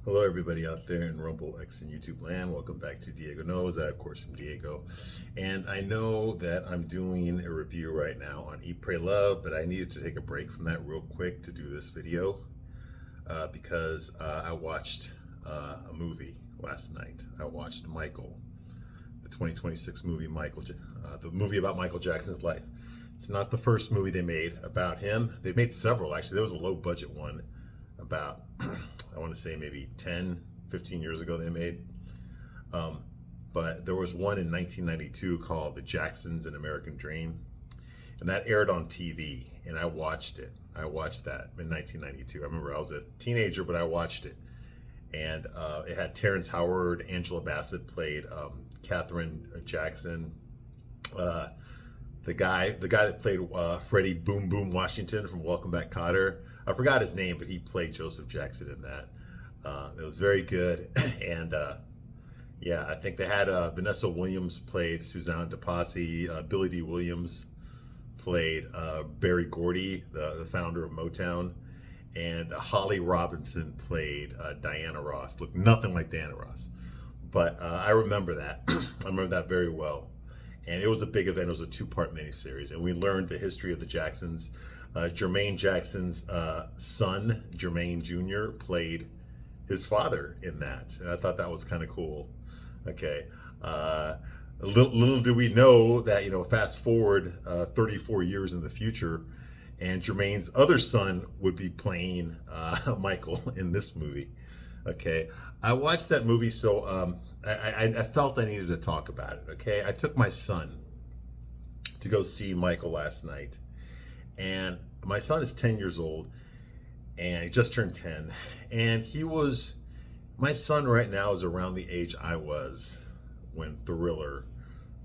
Hello, everybody out there in Rumble X and YouTube land. Welcome back to Diego Knows. I, of course, am Diego. And I know that I'm doing a review right now on Eat, Pray, Love, but I needed to take a break from that real quick to do this video because I watched a movie last night. I watched Michael, the 2026 movie Michael, the movie about Michael Jackson's life. It's not the first movie they made about him. They made several, actually. There was a low budget one about I want to say maybe 10, 15 years ago they made. But there was one in 1992 called The Jacksons: An American Dream. And that aired on TV, and I watched it. I watched that in 1992. I remember I was a teenager, but I watched it. And it had Terrence Howard, Angela Bassett played Katherine Jackson. The guy that played Freddie Boom Boom Washington from Welcome Back, Kotter. I forgot his name, but he played Joseph Jackson in that. It was very good. And yeah, I think they had Vanessa Williams played Suzanne DePassy. Billy D. Williams played Berry Gordy, the founder of Motown. And Holly Robinson played Diana Ross. Looked nothing like Diana Ross. But I remember that. I remember that very well. And it was a big event. It was a two-part miniseries. And we learned the history of the Jacksons. Jermaine Jackson's son, Jermaine Jr., played his father in that. And I thought that was kind of cool. Okay. Little do we know that, fast forward 34 years in the future, and Jermaine's other son would be playing Michael in this movie. Okay. I watched that movie, so I felt I needed to talk about it. Okay. I took my son to go see Michael last night. And my son is 10 years old, and he just turned 10. And my son right now is around the age I was when Thriller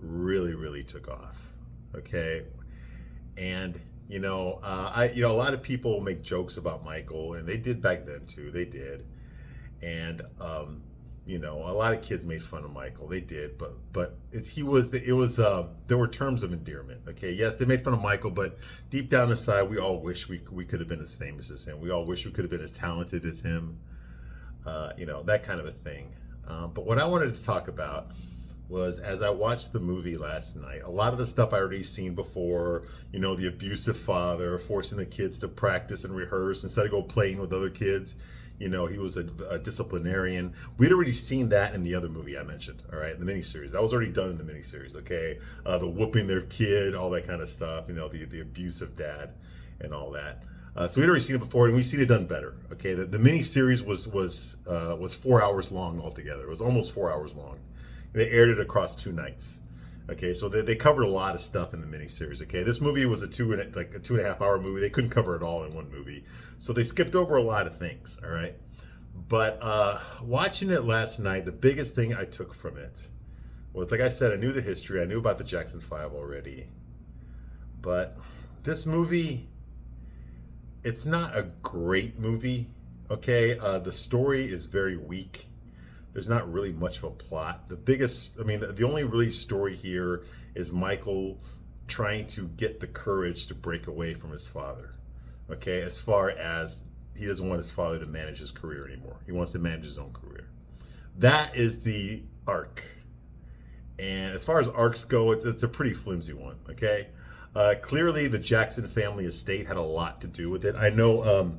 really, really took off. Okay. And, a lot of people make jokes about Michael, and they did back then too. They did. And, a lot of kids made fun of Michael. They did, but there were terms of endearment. Okay, yes, they made fun of Michael, but deep down inside, we all wish we could have been as famous as him. We all wish we could have been as talented as him. That kind of a thing. But what I wanted to talk about was, as I watched the movie last night, a lot of the stuff I already seen before. The abusive father forcing the kids to practice and rehearse instead of go playing with other kids. He was a disciplinarian. We'd already seen that in the other movie I mentioned, all right, in the miniseries. That was already done in the miniseries, okay? The whooping their kid, all that kind of stuff, the abusive dad and all that. So we'd already seen it before, and we've seen it done better, okay? The miniseries was 4 hours long altogether. It was almost 4 hours long. They aired it across 2 nights. Okay, so they covered a lot of stuff in the miniseries. Okay, this movie was a 2.5 hour movie. They couldn't cover it all in one movie, so they skipped over a lot of things. All right, but watching it last night, the biggest thing I took from it was, like I said, I knew the history. I knew about the Jackson 5 already, but this movie, it's not a great movie. Okay, the story is very weak. There's not really much of a plot. The only really story here is Michael trying to get the courage to break away from his father. Okay, as far as he doesn't want his father to manage his career anymore. He wants to manage his own career. That is the arc. And as far as arcs go, it's a pretty flimsy one. Okay, clearly the Jackson family estate had a lot to do with it. I know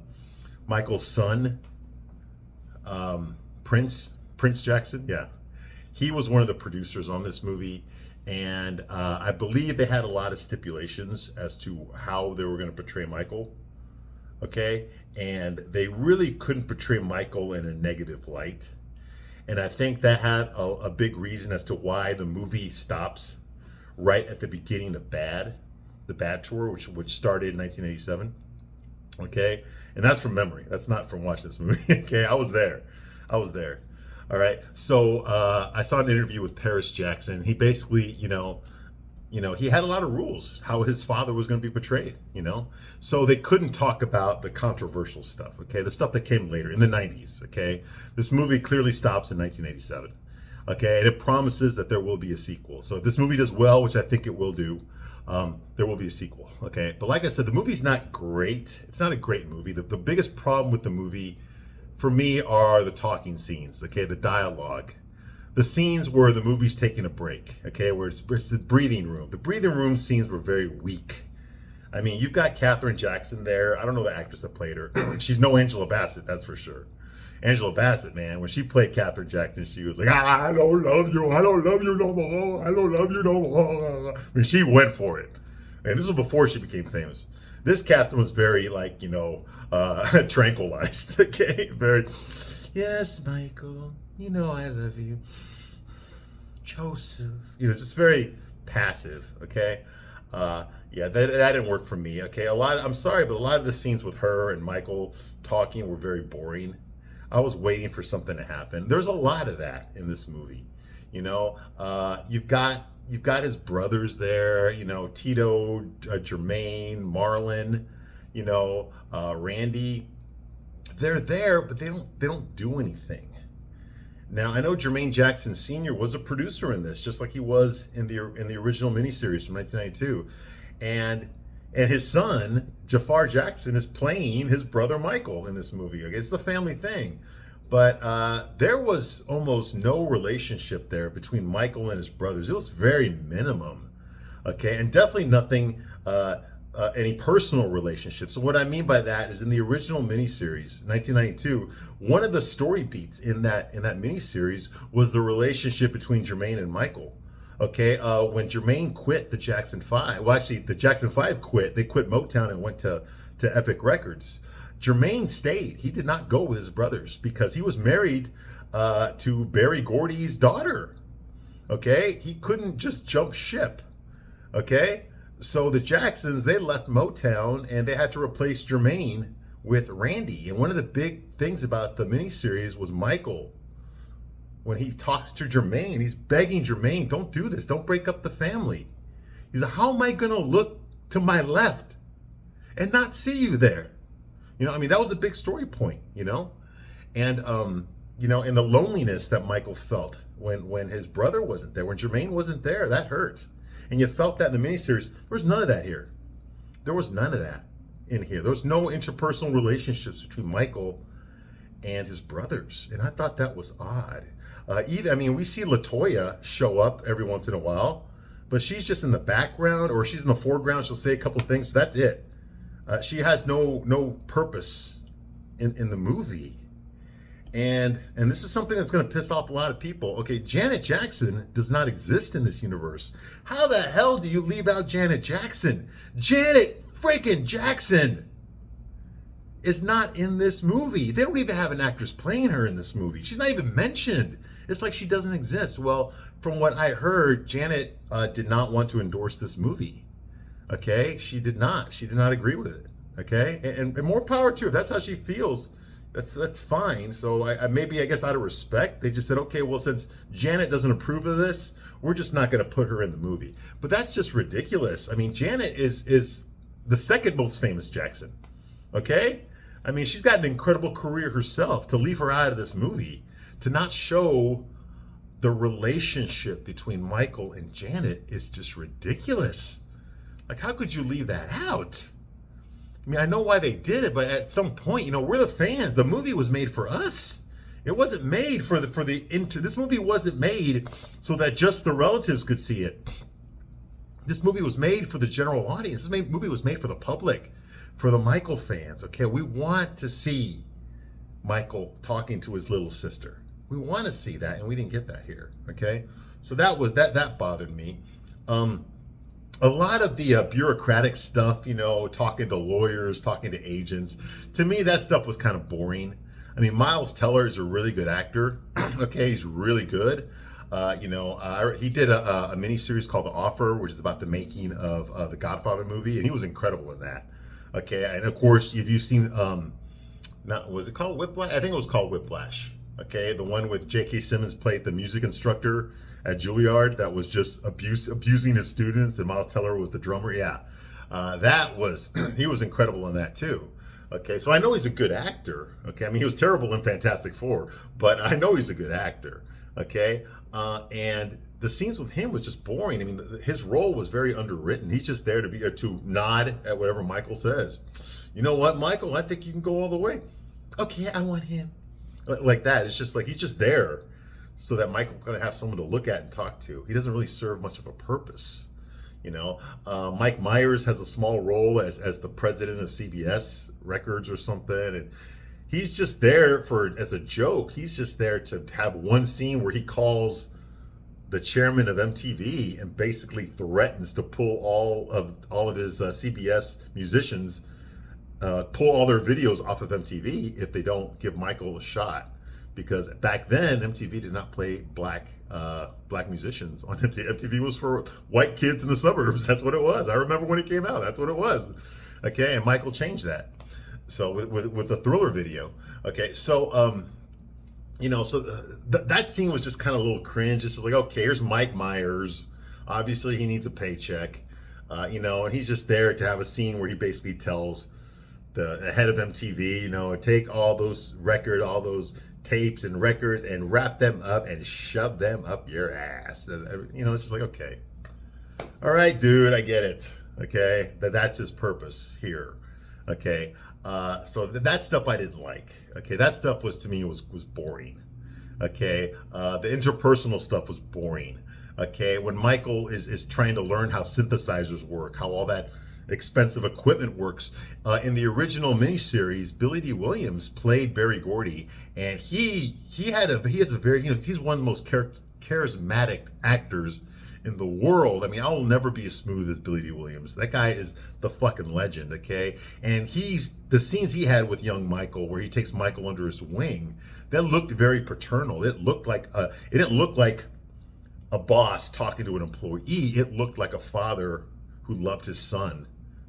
Michael's son, Prince Jackson, yeah. He was one of the producers on this movie, and I believe they had a lot of stipulations as to how they were going to portray Michael, okay? And they really couldn't portray Michael in a negative light. And I think that had a big reason as to why the movie stops right at the beginning of the Bad Tour, which started in 1987, okay? And that's from memory. That's not from watching this movie, okay? I was there. All right, so I saw an interview with Paris Jackson. He basically, he had a lot of rules how his father was going to be portrayed, So they couldn't talk about the controversial stuff, okay? The stuff that came later in the 90s, okay? This movie clearly stops in 1987, okay? And it promises that there will be a sequel. So if this movie does well, which I think it will do, there will be a sequel, okay? But like I said, the movie's not great. It's not a great movie. The biggest problem with the movie for me are the talking scenes, okay, the dialogue. The scenes where the movie's taking a break, okay, where it's the breathing room. The breathing room scenes were very weak. I mean, you've got Katherine Jackson there. I don't know the actress that played her. She's no Angela Bassett, that's for sure. Angela Bassett, man, when she played Katherine Jackson, she was like, I don't love you. I don't love you no more. I don't love you no more. I mean, she went for it. And this was before she became famous. This Katherine was very, like, tranquilized, okay? Very, yes, Michael, you know I love you. Joseph, just very passive, okay? Yeah, that didn't work for me, okay? I'm sorry, but a lot of the scenes with her and Michael talking were very boring. I was waiting for something to happen. There's a lot of that in this movie. You've got his brothers there, Tito, Jermaine, Marlon, Randy. They're there, but they don't do anything. Now, I know Jermaine Jackson Sr. was a producer in this, just like he was in the original miniseries from 1992. And his son, Jafar Jackson, is playing his brother Michael in this movie. Okay, it's a family thing. But there was almost no relationship there between Michael and his brothers. It was very minimum. Okay, and definitely nothing, any personal relationships. So what I mean by that is in the original miniseries, 1992, one of the story beats in that miniseries was the relationship between Jermaine and Michael. Okay, when Jermaine quit the Jackson 5, well, actually, the Jackson 5 quit. They quit Motown and went to Epic Records. Jermaine stayed. He did not go with his brothers because he was married to Berry Gordy's daughter. Okay, he couldn't just jump ship. Okay, so the Jacksons, they left Motown and they had to replace Jermaine with Randy. And one of the big things about the miniseries was Michael. When he talks to Jermaine, he's begging Jermaine, don't do this. Don't break up the family. He's like, how am I going to look to my left and not see you there? That was a big story point, And, and the loneliness that Michael felt when his brother wasn't there, when Jermaine wasn't there, that hurt. And you felt that in the miniseries. There was none of that here. There was none of that in here. There was no interpersonal relationships between Michael and his brothers. And I thought that was odd. We see LaToya show up every once in a while, but she's just in the background or she's in the foreground. She'll say a couple things, but that's it. She has no purpose in the movie. And this is something that's going to piss off a lot of people. Okay, Janet Jackson does not exist in this universe. How the hell do you leave out Janet Jackson? Janet freaking Jackson is not in this movie. They don't even have an actress playing her in this movie. She's not even mentioned. It's like she doesn't exist. Well, from what I heard, Janet did not want to endorse this movie. Okay, she did not. She did not agree with it. Okay, and more power to her. If that's how she feels, that's fine. So I guess out of respect, they just said, okay, well, since Janet doesn't approve of this, we're just not going to put her in the movie. But that's just ridiculous. I mean, Janet is the second most famous Jackson. Okay, she's got an incredible career herself. To leave her out of this movie, to not show the relationship between Michael and Janet is just ridiculous. Like, how could you leave that out? I know why they did it, but at some point, we're the fans. The movie was made for us. It wasn't made this movie wasn't made so that just the relatives could see it. This movie was made for the general audience. This movie was made for the public, for the Michael fans. Okay, we want to see Michael talking to his little sister. We want to see that, and we didn't get that here. Okay, so that bothered me. A lot of the bureaucratic stuff, talking to lawyers, talking to agents, to me, that stuff was kind of boring. Miles Teller is a really good actor. Okay, he's really good. He did a miniseries called The Offer, which is about the making of the Godfather movie, and he was incredible in that. Okay, and of course, if you've seen, was it called Whiplash? I think it was called Whiplash. Okay, the one with J.K. Simmons played the music instructor at Juilliard that was just abusing his students, and Miles Teller was the drummer. Yeah, he was incredible in that too. Okay, so I know he's a good actor. Okay, he was terrible in Fantastic Four, but I know he's a good actor. Okay, and the scenes with him was just boring. His role was very underwritten. He's just there to nod at whatever Michael says. You know what, Michael? I think you can go all the way. Okay, I want him. like that. It's just like he's just there so that Michael can have someone to look at and talk to. He doesn't really serve much of a purpose. Mike Myers has a small role as the president of CBS Records or something, and he's just there as a joke. He's just there to have one scene where he calls the chairman of MTV and basically threatens to pull all of his CBS musicians, pull all their videos off of MTV if they don't give Michael a shot. Because back then MTV did not play black musicians on MTV. MTV was for white kids in the suburbs. That's what it was. I remember when it came out. That's what it was. Okay, and Michael changed that. So with the Thriller video. Okay, so that scene was just kind of a little cringe. It's just like, okay, here's Mike Myers. Obviously, he needs a paycheck, and he's just there to have a scene where he basically tells the head of MTV, take all those tapes and records and wrap them up and shove them up your ass. It's just like, okay, all right, dude, I get it. Okay, that's his purpose here. Okay. So that stuff I didn't like. Okay, that stuff was boring. Okay, the interpersonal stuff was boring. Okay, when Michael is trying to learn how synthesizers work, how all that expensive equipment works. In the original miniseries, Billy D. Williams played Berry Gordy, and he's one of the most charismatic actors in the world. I mean, I will never be as smooth as Billy D. Williams. That guy is the fucking legend, okay? And the scenes he had with young Michael, where he takes Michael under his wing, that looked very paternal. It didn't look like a boss talking to an employee. It looked like a father who loved his son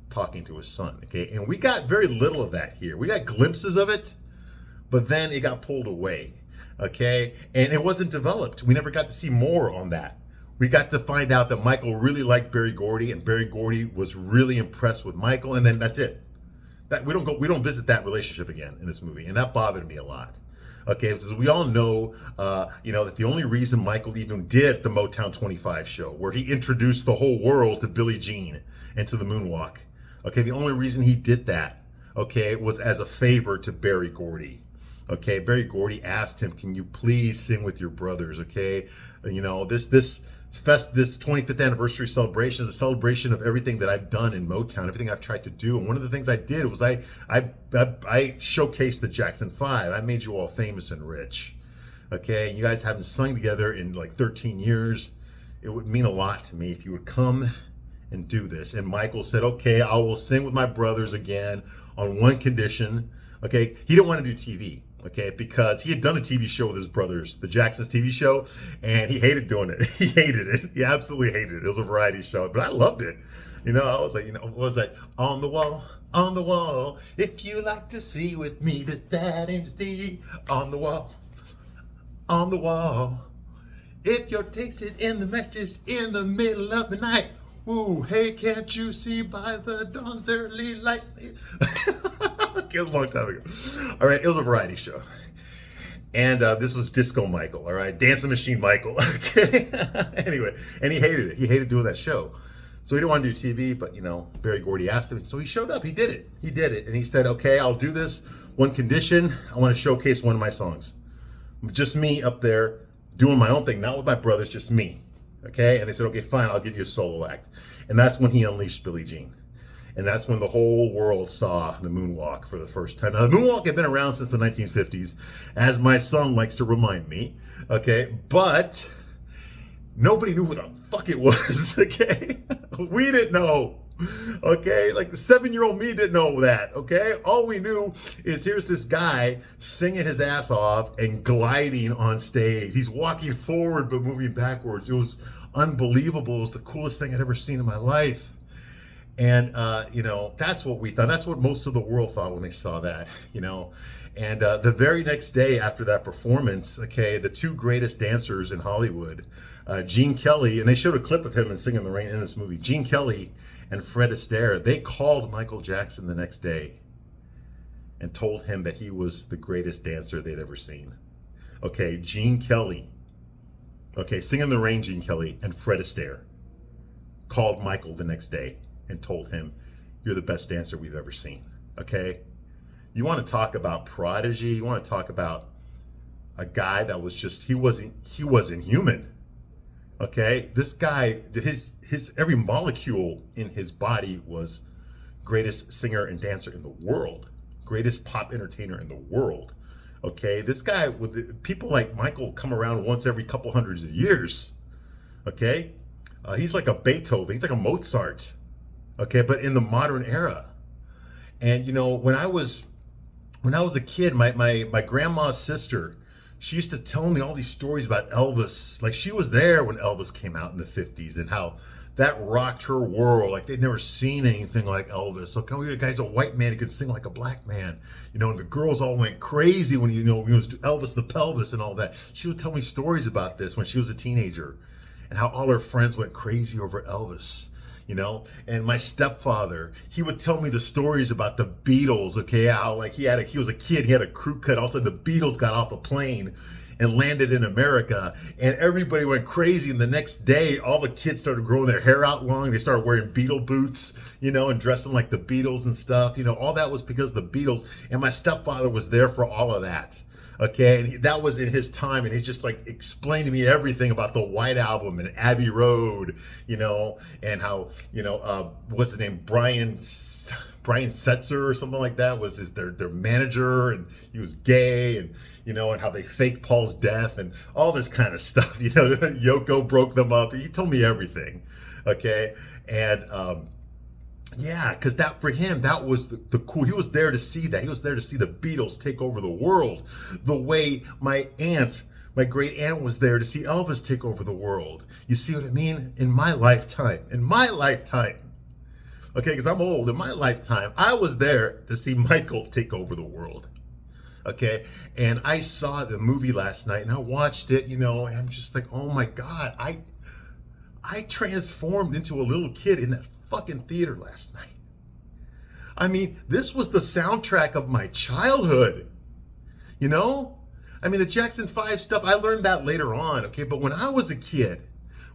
talking to his son, okay? And we got very little of that here. We got glimpses of it, but then it got pulled away, okay? And it wasn't developed. We never got to see more on that. We got to find out that Michael really liked Berry Gordy, and Berry Gordy was really impressed with Michael, and then that's it. We don't visit that relationship again in this movie, and that bothered me a lot. Okay, because we all know, that the only reason Michael even did the Motown 25 show, where he introduced the whole world to Billie Jean and to the moonwalk, okay, the only reason he did that, okay, was as a favor to Berry Gordy. Okay, Berry Gordy asked him, "Can you please sing with your brothers?" Okay, this 25th anniversary celebration is a celebration of everything that I've done in Motown, everything I've tried to do. And one of the things I did was I showcased the Jackson 5. I made you all famous and rich. Okay, you guys haven't sung together in like 13 years. It would mean a lot to me if you would come and do this. And Michael said, okay, I will sing with my brothers again on one condition. Okay, he didn't want to do TV. Okay, because he had done a TV show with his brothers, the Jacksons TV show, and he hated doing it. He hated it. He absolutely hated it. It was a variety show, but I loved it. I was like, what was that? On the wall, if you like to see with me, that's that interesting. On the wall, if you're tasted in the messages in the middle of the night. Ooh, hey, can't you see by the dawn's early light? It was a long time ago. All right, it was a variety show. And this was Disco Michael, all right? Dancing Machine Michael, okay? Anyway, and he hated it. He hated doing that show. So he didn't want to do TV, but, Berry Gordy asked him. So he showed up. He did it. And he said, okay, I'll do this. One condition, I want to showcase one of my songs. Just me up there doing my own thing, not with my brothers, just me, okay? And they said, okay, fine, I'll give you a solo act. And that's when he unleashed Billie Jean. And that's when the whole world saw the moonwalk for the first time. Now, the moonwalk had been around since the 1950s, as my son likes to remind me, okay? But nobody knew what the fuck it was, okay? We didn't know, okay? Like the 7-year-old me didn't know that, okay? All we knew is here's this guy singing his ass off and gliding on stage. He's walking forward but moving backwards. It was unbelievable. It was the coolest thing I'd ever seen in my life. And, that's what we thought. That's what most of the world thought when they saw that, And the very next day after that performance, okay, the two greatest dancers in Hollywood, Gene Kelly, and they showed a clip of him in Singing in the Rain in this movie, Gene Kelly and Fred Astaire, they called Michael Jackson the next day and told him that he was the greatest dancer they'd ever seen. Okay, Gene Kelly, okay, Singing in the Rain, Gene Kelly and Fred Astaire called Michael the next day and told him, you're the best dancer we've ever seen, okay? You want to talk about prodigy, you want to talk about, a guy that was just, he wasn't human. Okay, this guy, his every molecule in his body was greatest singer and dancer in the world, greatest pop entertainer in the world. Okay, this guy, with people like Michael come around once every couple hundreds of years. Okay, he's like a Beethoven, he's like a Mozart. Okay, but in the modern era. And you know, when I was a kid, my grandma's sister, she used to tell me all these stories about Elvis. Like, she was there when Elvis came out in the 50s and how that rocked her world. Like, they'd never seen anything like Elvis. Okay, the guy's a white man, he could sing like a black man. You know, and the girls all went crazy when, you know, when it was Elvis the Pelvis and all that. She would tell me stories about this when she was a teenager and how all her friends went crazy over Elvis. You know, and my stepfather, he would tell me the stories about the Beatles. Okay, how like he was a kid, he had a crew cut. All of a sudden, the Beatles got off a plane and landed in America, and everybody went crazy. And the next day, all the kids started growing their hair out long. They started wearing Beatle boots, you know, and dressing like the Beatles and stuff. You know, all that was because of the Beatles. And my stepfather was there for all of that. Okay, and that was in his time, and he just like explained to me everything about the White Album and Abbey Road, you know, and how, you know, what's his name, Brian Setzer or something like that was their manager, and he was gay, and you know, and how they faked Paul's death and all this kind of stuff. You know, Yoko broke them up. He told me everything. Okay, and yeah, because that for him, that was the cool. He was there to see that. He was there to see the Beatles take over the world, the way my great aunt was there to see Elvis take over the world. You see what I mean? In my lifetime, okay, because I'm old. In my lifetime, I was there to see Michael take over the world. Okay, and I saw the movie last night, and I watched it, you know, and I'm just like, oh my God, I transformed into a little kid in that fucking theater last night. I mean, this was the soundtrack of my childhood. You know? I mean, the Jackson 5 stuff, I learned that later on, okay? But when I was a kid,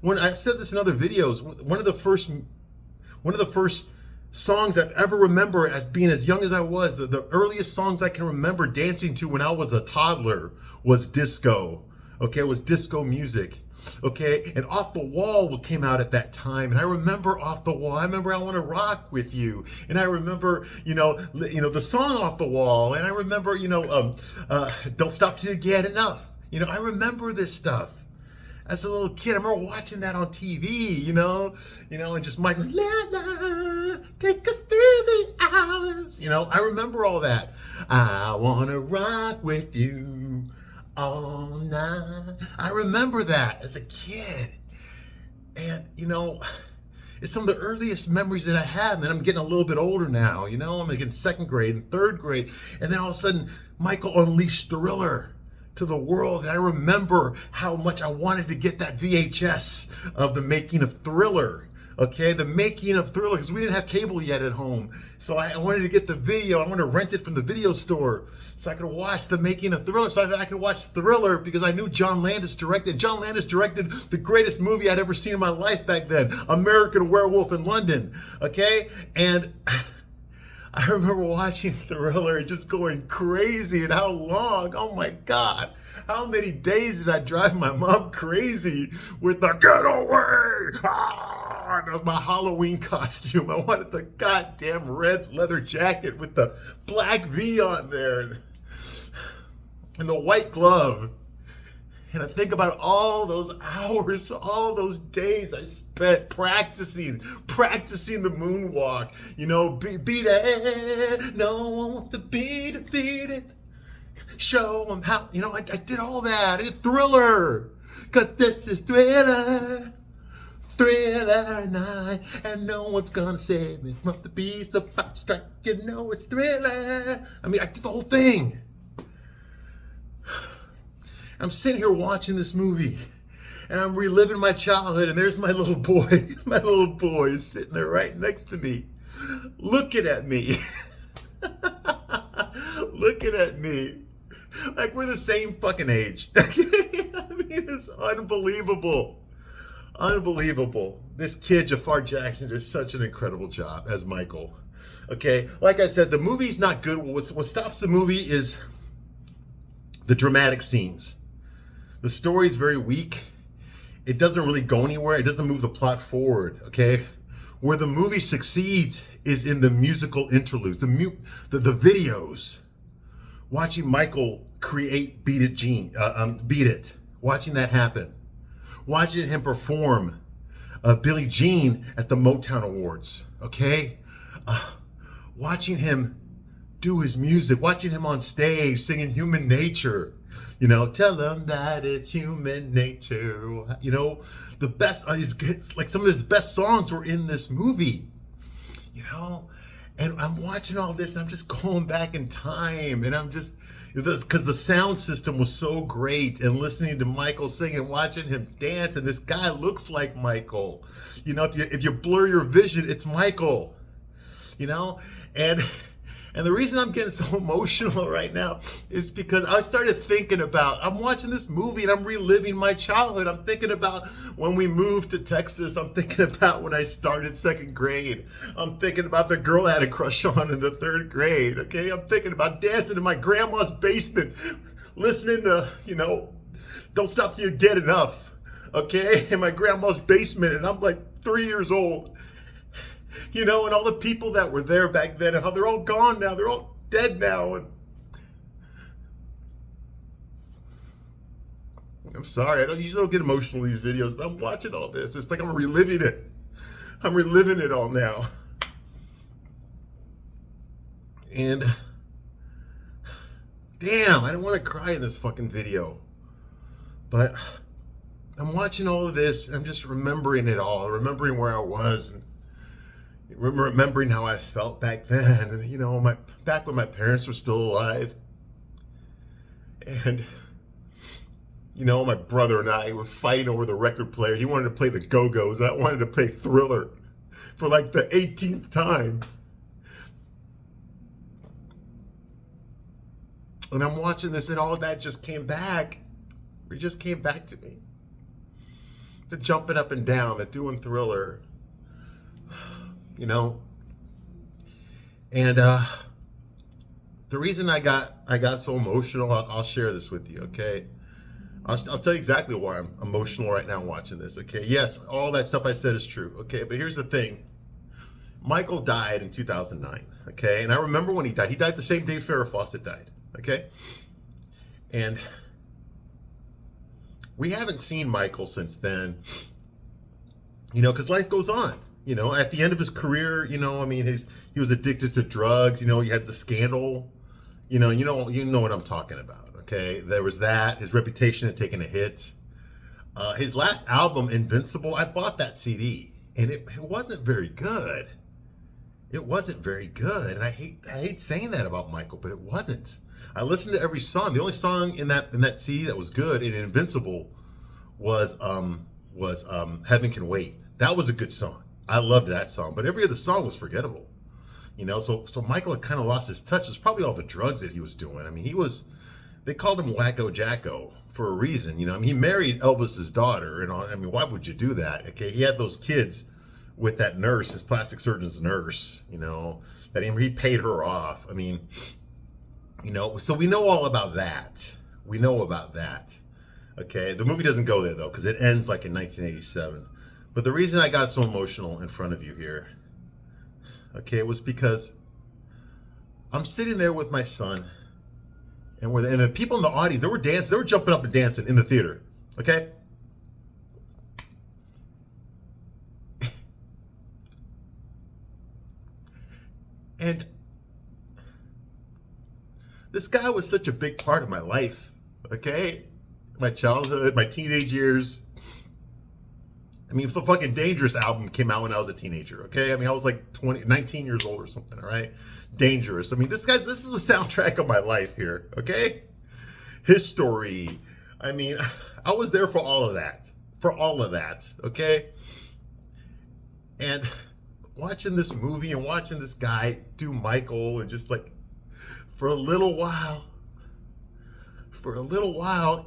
when I've said this in other videos, one of the first songs I ever remember as being as young as I was, the earliest songs I can remember dancing to when I was a toddler was disco. Okay, it was disco music. Okay, and Off the Wall came out at that time, and I remember Off the Wall. I remember I Want to Rock With You, and I remember, you know, the song Off the Wall, and I remember, you know, Don't Stop Till You Get Enough. You know, I remember this stuff as a little kid. I remember watching that on TV, you know, and just Michael, la la, take us through the hours. You know, I remember all that. I want to rock with you all night. I remember that as a kid. And, you know, it's some of the earliest memories that I have. And then I'm getting a little bit older now, you know, I'm like in second grade and third grade. And then all of a sudden, Michael unleashed Thriller to the world. And I remember how much I wanted to get that VHS of the making of Thriller. Okay, the making of Thriller, because we didn't have cable yet at home. So I wanted to get the video. I wanted to rent it from the video store so I could watch the making of Thriller. So I thought I could watch Thriller because I knew John Landis directed. John Landis directed the greatest movie I'd ever seen in my life back then, American Werewolf in London. Okay, and I remember watching Thriller and just going crazy. And how long? Oh my God. How many days did I drive my mom crazy with the "Get Away"? Ah, that was my Halloween costume. I wanted the goddamn red leather jacket with the black V on there and the white glove. And I think about all those hours, all those days I spent practicing the moonwalk. You know, beat it, no one wants to be defeated. Show them how, you know, I did all that. I did Thriller, because this is Thriller night, and no one's gonna save me from the beast about to strike. You know it's Thriller. I mean, I did the whole thing. I'm sitting here watching this movie, and I'm reliving my childhood, and there's my little boy. My little boy is sitting there right next to me, looking at me. Looking at me. Like we're the same fucking age. I mean, it's unbelievable. Unbelievable. This kid, Jafar Jackson, does such an incredible job as Michael. Okay, like I said, the movie's not good. What stops the movie is the dramatic scenes. The story is very weak. It doesn't really go anywhere. It doesn't move the plot forward, okay? Where the movie succeeds is in the musical interludes, the videos. Watching Michael create Beat It Gene, Beat It. Watching that happen. Watching him perform Billie Jean at the Motown Awards, okay? Watching him do his music, watching him on stage singing Human Nature. You know, tell them that it's human nature. You know, the best, like some of his best songs were in this movie. You know, and I'm watching all this, and I'm just going back in time, and I'm just, because the sound system was so great, and listening to Michael sing and watching him dance, and this guy looks like Michael. You know, if you blur your vision, it's Michael. You know, and the reason I'm getting so emotional right now is because I started thinking about, I'm watching this movie and I'm reliving my childhood. I'm thinking about when we moved to Texas. I'm thinking about when I started second grade. I'm thinking about the girl I had a crush on in the third grade, okay? I'm thinking about dancing in my grandma's basement, listening to, you know, Don't Stop Till You Get Enough, okay? In my grandma's basement, and I'm like 3 years old. You know, and all the people that were there back then, and how they're all gone now. They're all dead now. And I'm sorry, I usually don't get emotional in these videos, but I'm watching all this. It's like I'm reliving it. I'm reliving it all now. And damn, I don't want to cry in this fucking video. But I'm watching all of this, and I'm just remembering it all, remembering where I was, and remembering how I felt back then, and you know, back when my parents were still alive, and you know, my brother and I were fighting over the record player. He wanted to play the Go-Go's, and I wanted to play Thriller for like the 18th time. And I'm watching this, and all of that just came back. It just came back to me. The jumping up and down, the doing Thriller. You know, and the reason I got so emotional, I'll share this with you, okay? I'll tell you exactly why I'm emotional right now watching this, okay? Yes, all that stuff I said is true, okay? But here's the thing. Michael died in 2009, okay? And I remember when he died. He died the same day Farrah Fawcett died, okay? And we haven't seen Michael since then, you know, because life goes on. You know, at the end of his career, you know, I mean, he was addicted to drugs. You know, he had the scandal. You know what I'm talking about. Okay, there was that. His reputation had taken a hit. His last album, Invincible, I bought that CD, and it wasn't very good. It wasn't very good, and I hate saying that about Michael, but it wasn't. I listened to every song. The only song in that CD that was good in Invincible was Heaven Can Wait. That was a good song. I loved that song, but every other song was forgettable. You know, so Michael had kind of lost his touch. It's probably all the drugs that he was doing. I mean, they called him Wacko Jacko for a reason. You know, I mean, he married Elvis's daughter, and I mean, why would you do that? Okay, he had those kids with that nurse, his plastic surgeon's nurse. You know, that he paid her off. I mean, you know, so we know all about that. We know about that. Okay, the movie doesn't go there though, because it ends like in 1987. But the reason I got so emotional in front of you here, okay, was because I'm sitting there with my son, and the people in the audience, they were jumping up and dancing in the theater, okay? And this guy was such a big part of my life, okay? My childhood, my teenage years. I mean, the fucking Dangerous album came out when I was a teenager, okay? I mean, I was like 19 years old or something, all right? Dangerous. I mean, this is the soundtrack of my life here, okay? His story. I mean, I was there for all of that, okay? And watching this movie and watching this guy do Michael, and just like, for a little while,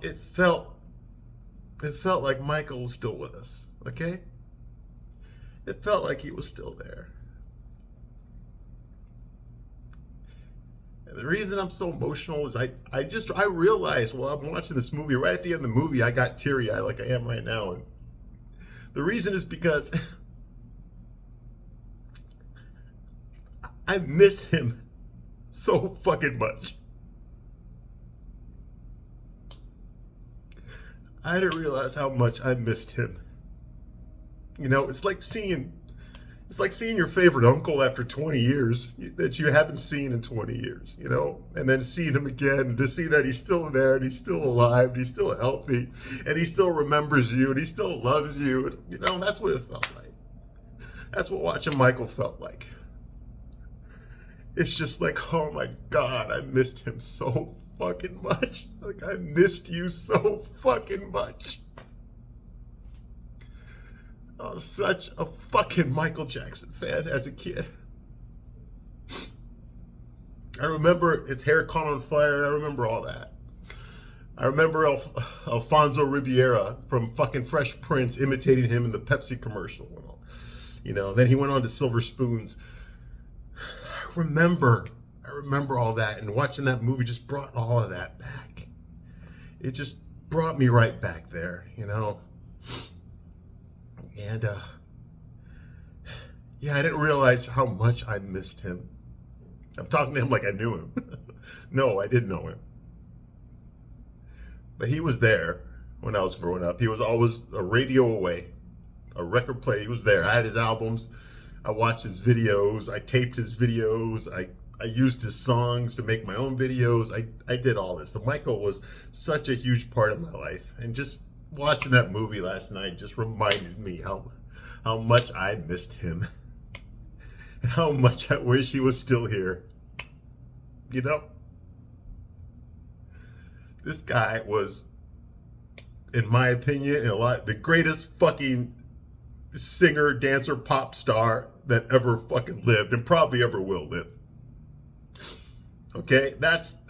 it felt like Michael was still with us. Okay? It felt like he was still there. And the reason I'm so emotional is I realized while I'm watching this movie, right at the end of the movie, I got teary eyed like I am right now. And the reason is because I miss him so fucking much. I didn't realize how much I missed him. You know, it's like seeing your favorite uncle after 20 years that you haven't seen in 20 years, you know, and then seeing him again and to see that he's still there and he's still alive and he's still healthy and he still remembers you and he still loves you. And, you know, that's what it felt like. That's what watching Michael felt like. It's just like, oh my God, I missed him so fucking much. Like, I missed you so fucking much. I was such a fucking Michael Jackson fan as a kid. I remember his hair caught on fire. I remember all that. I remember Alfonso Ribeira from fucking Fresh Prince imitating him in the Pepsi commercial. You know, then he went on to Silver Spoons. I remember all that, and watching that movie just brought all of that back. It just brought me right back there, you know. And yeah, I didn't realize how much I missed him. I'm talking to him like I knew him. No, I didn't know him. But he was there when I was growing up. He was always a radio away, a record player. He was there. I had his albums. I watched his videos. I taped his videos. I used his songs to make my own videos. I did all this. So Michael was such a huge part of my life. And just watching that movie last night just reminded me how much I missed him. And how much I wish he was still here. You know? This guy was, in my opinion, the greatest fucking singer, dancer, pop star that ever fucking lived and probably ever will live. Okay?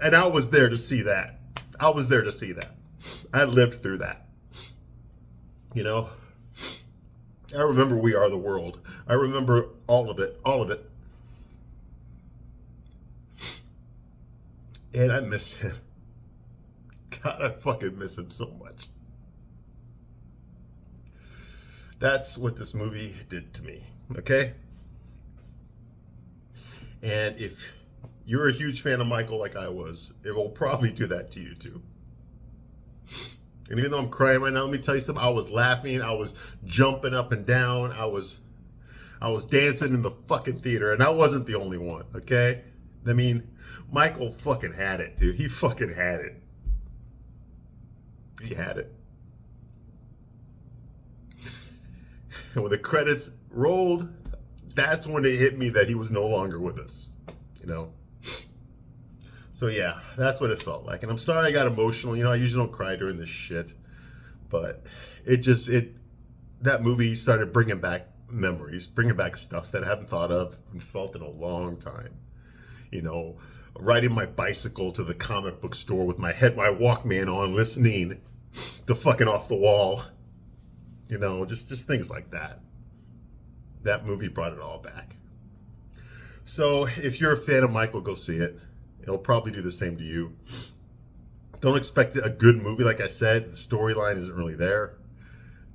And I was there to see that. I was there to see that. I lived through that. You know? I remember We Are the World. I remember all of it. All of it. And I miss him. God, I fucking miss him so much. That's what this movie did to me, okay? And if you're a huge fan of Michael like I was, it will probably do that to you too. And even though I'm crying right now, let me tell you something. I was laughing. I was jumping up and down. I was dancing in the fucking theater, and I wasn't the only one, okay? I mean, Michael fucking had it, dude. He fucking had it. He had it. And when the credits rolled, that's when it hit me that he was no longer with us, you know? So yeah, that's what it felt like. And I'm sorry I got emotional. You know, I usually don't cry during this shit. But that movie started bringing back memories, bringing back stuff that I haven't thought of and felt in a long time. You know, riding my bicycle to the comic book store with my Walkman on, listening to fucking Off the Wall. You know, just things like that. That movie brought it all back. So if you're a fan of Michael, go see it. It'll probably do the same to you. Don't expect a good movie. Like I said, the storyline isn't really there.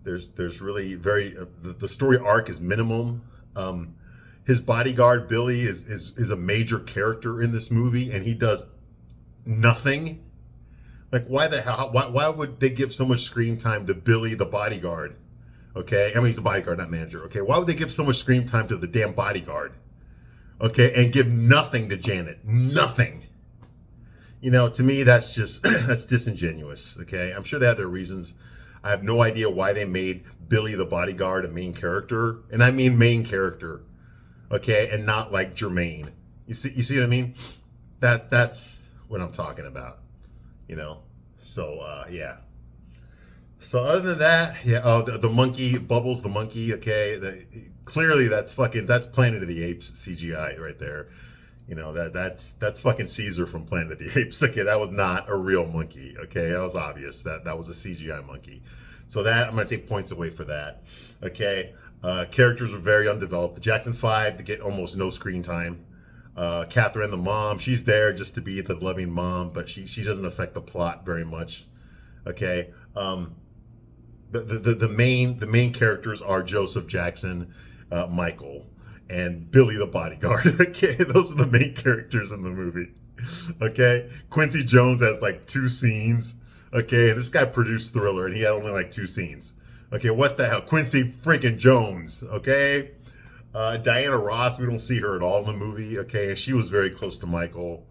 There's really the story arc is minimum. His bodyguard Billy is a major character in this movie, and he does nothing. Like, why the hell? Why would they give so much screen time to Billy the bodyguard? Okay, I mean, he's a bodyguard, not manager. Okay, why would they give so much screen time to the damn bodyguard? Okay, and give nothing to Janet? Nothing. You know, to me, that's just that's disingenuous. Okay, I'm sure they had their reasons. I have no idea why they made Billy the bodyguard a main character, and I mean main character. Okay, and not like Jermaine. You see what I mean? That's what I'm talking about. You know, so yeah. So other than that, yeah. Oh, the monkey, Bubbles the monkey. Okay, clearly that's Planet of the Apes CGI right there. You know, that's fucking Caesar from Planet of the Apes. Okay, that was not a real monkey. Okay, that was obvious that was a CGI monkey. So that I'm gonna take points away for that. Okay, characters were very undeveloped. The Jackson 5 to get almost no screen time. Catherine, the mom, she's there just to be the loving mom, but she doesn't affect the plot very much. Okay. The main characters are Joseph Jackson, Michael, and Billy the bodyguard. Okay, those are the main characters in the movie. Okay, Quincy Jones has like 2 scenes. Okay, and this guy produced Thriller, and he had only like 2 scenes. Okay, what the hell, Quincy freaking Jones. Okay, Diana Ross, we don't see her at all in the movie. Okay, and she was very close to Michael.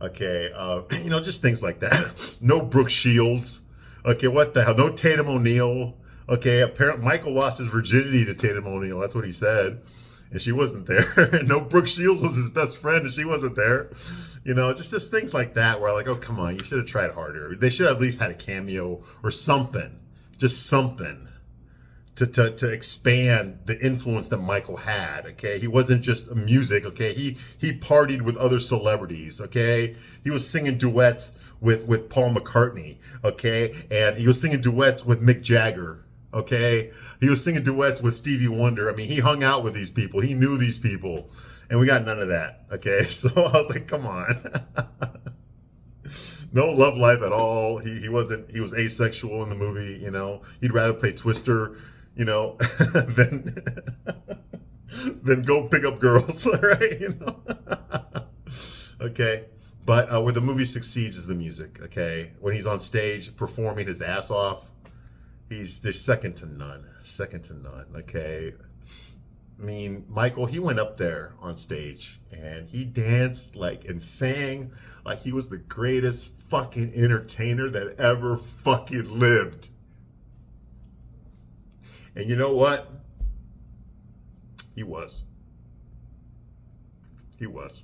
Okay, just things like that. No Brooke Shields. Okay, what the hell? No Tatum O'Neal. Okay, apparently Michael lost his virginity to Tatum O'Neal. That's what he said, and she wasn't there. No, Brooke Shields was his best friend, and she wasn't there. Just things like that where I'm like, oh come on, you should have tried harder. They should have at least had a cameo or something, just something to expand the influence that Michael had. Okay, he wasn't just music. Okay, he partied with other celebrities. Okay, he was singing duets with Paul McCartney. Okay, and he was singing duets with Mick Jagger. Okay, he was singing duets with Stevie Wonder. I mean, he hung out with these people. He knew these people, and we got none of that. Okay, so I was like, come on. No love life at all. He wasn't. He was asexual in the movie. He'd rather play Twister, than than go pick up girls. Right? Okay. But where the movie succeeds is the music. Okay, when he's on stage performing his ass off, there's second to none. Second to none. Okay. I mean, Michael, he went up there on stage and he danced and sang like he was the greatest fucking entertainer that ever fucking lived. And you know what? He was. He was.